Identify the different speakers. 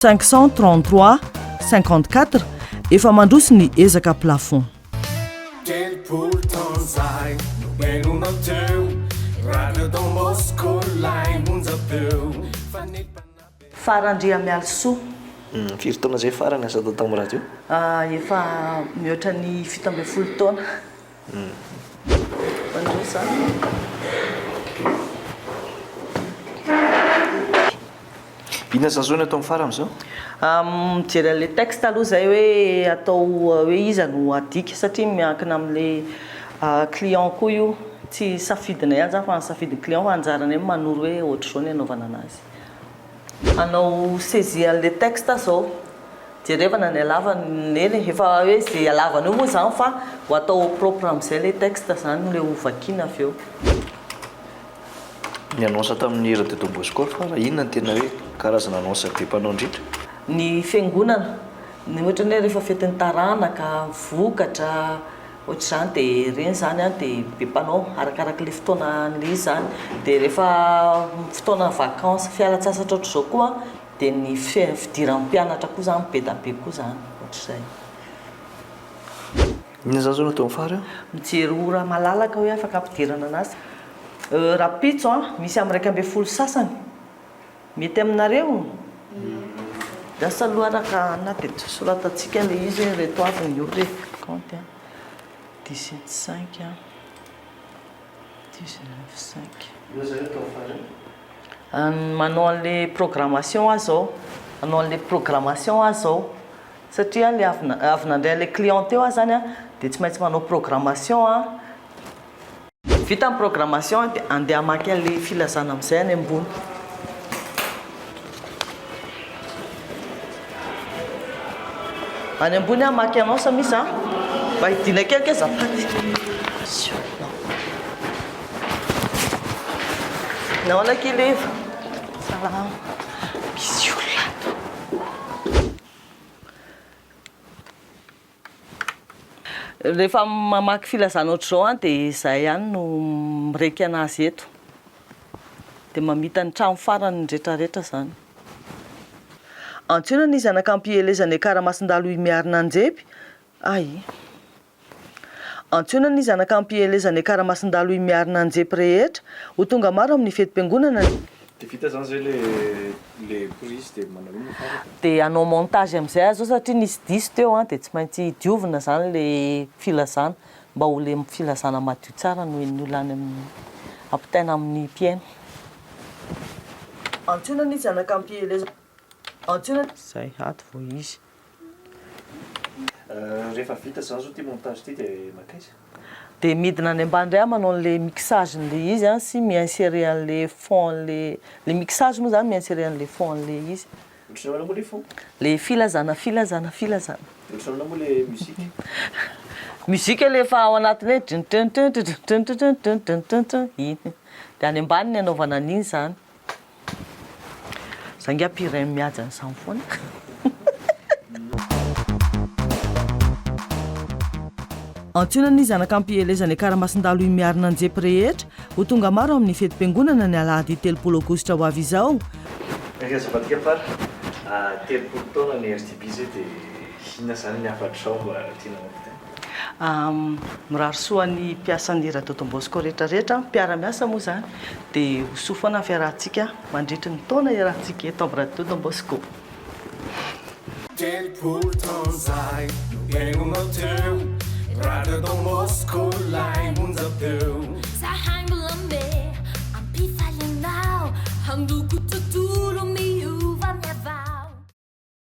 Speaker 1: 533 54 efa mandroso ny ezaka plafond. Farandria mialso.
Speaker 2: Firy taona zay Fara ny asa tao tamin'ny radio?
Speaker 1: Efa mihoatra ny 17 taona. Mandrosa.
Speaker 2: Ina sanzona atao Fara am'izao?
Speaker 1: Mijery le texte aloha zay hoe atao hoe iza no adika satria miankina amin'le client koa io tsy safidina ihany zany fa safidiny client fa anjarany hoe manoro hoe ohatr'izao ny anaovana anazy. Anao saisir le texte zao jerevana ny alavany eny efa hoe zay alavany io moa zany fa ho atao propre amin'izay le texte zany le ho vakiana avy eo.
Speaker 2: Ny annonce tamin'ny RADIO DON BOSCO Fara inona ny tena hoe karazana annonce be mpanao indrindra?
Speaker 1: Ny fiangonana ny ohatra ny hoe rehefa fetin'ny taranaka vokatra ohatr'izany dia reny zany dia be mpanao arakaraka le fotoana le izy zany dia rehefa fotoana vacances fialan-tsasatra ohatr'izao koa dia ny fidiran'ny mpianatra koa zany be da be koa zany ohatr'izay.
Speaker 2: Inona zany zao no atao Fara?
Speaker 1: Mijery ora malalaka hoe afaka ampidirana anazy. Rapitso misy amin'ny 120 sasany mety aminareo. Dasa aloha araka na dia soratatsika le izy hoe reto avy ny ore compte 17 5 19 5. Manao an'le programmation azao, manao an'le programmation azao satria le avy nandray le client teo zany dia tsy maintsy manao programmation vita amin'ny programmation dia andeha hamaky an'le filazana amin'izay any ambony. Any ambony hamaky annonce misy mba hidina kely azafady. Nahoana kely eva salama misy olona. Rehefa mamaky filazana ohatr'izao dia izay ihany no miraiky anazy eto dia mamita ny trano farany rehetrarehetra zany. Antsoina ny zanaka ampielezany karamasin-dalo miarina anjepy. Antsoina ny zanaka ampielezany karamasin-dalo miarina anjepy rehetra ho tonga maro amin'ny fetim-piangonana.
Speaker 2: Dia vita zany zay le prise dia manao ino Fara?
Speaker 1: Dia anao montage amin'izay azo satria nisy diso teo dia tsy maintsy diovina zany le filazana mba ho le filazana madio tsara no ny olona any amin'ny ampitaina amin'ny mpiaina. Antsoina ny zanaka ampielezany. Antsoina zay ato vao izy.
Speaker 2: Rehefa vita zany zao ty montage ty dia makaiza?
Speaker 1: Dia midina any ambany indray manao an'le mixage n'le izy sy mi-insérer an'le fond le mixage moa zany mi-insérer an'le fond an'le izy.
Speaker 2: Ohatr'izany moa le fond?
Speaker 1: Le filazana.
Speaker 2: Ohatr'izany moa le musique?
Speaker 1: Musique le efa ao anatiny iny dia any ambany ny anaovana an'iny zany. Zangy ampiray mihaja ny samy foana. Antsoina ny zanaka ampielezany karamasin-dalo miarina anjepy rehetra ho tonga maro amin'ny fetim-piangonana ny alahady 30 aogositra ho avy izao.
Speaker 2: Azafadika Fara, 30 taona ny RTB zay dia inona zany ny afatrao mba tiana mampitaina?
Speaker 1: Mirary soa ny mpiasan'ny RADIO DON BOSCO rehetrarehetra mpiara-miasa moa zany dia hosoa foana fiarahantsika mandritry ny taona iarahantsika eto amin'ny RADIO DON BOSCO.
Speaker 3: RADIO DON BOSCO lay munzapeu. Sa hang belambe, ampi falhanao, hang du kututu.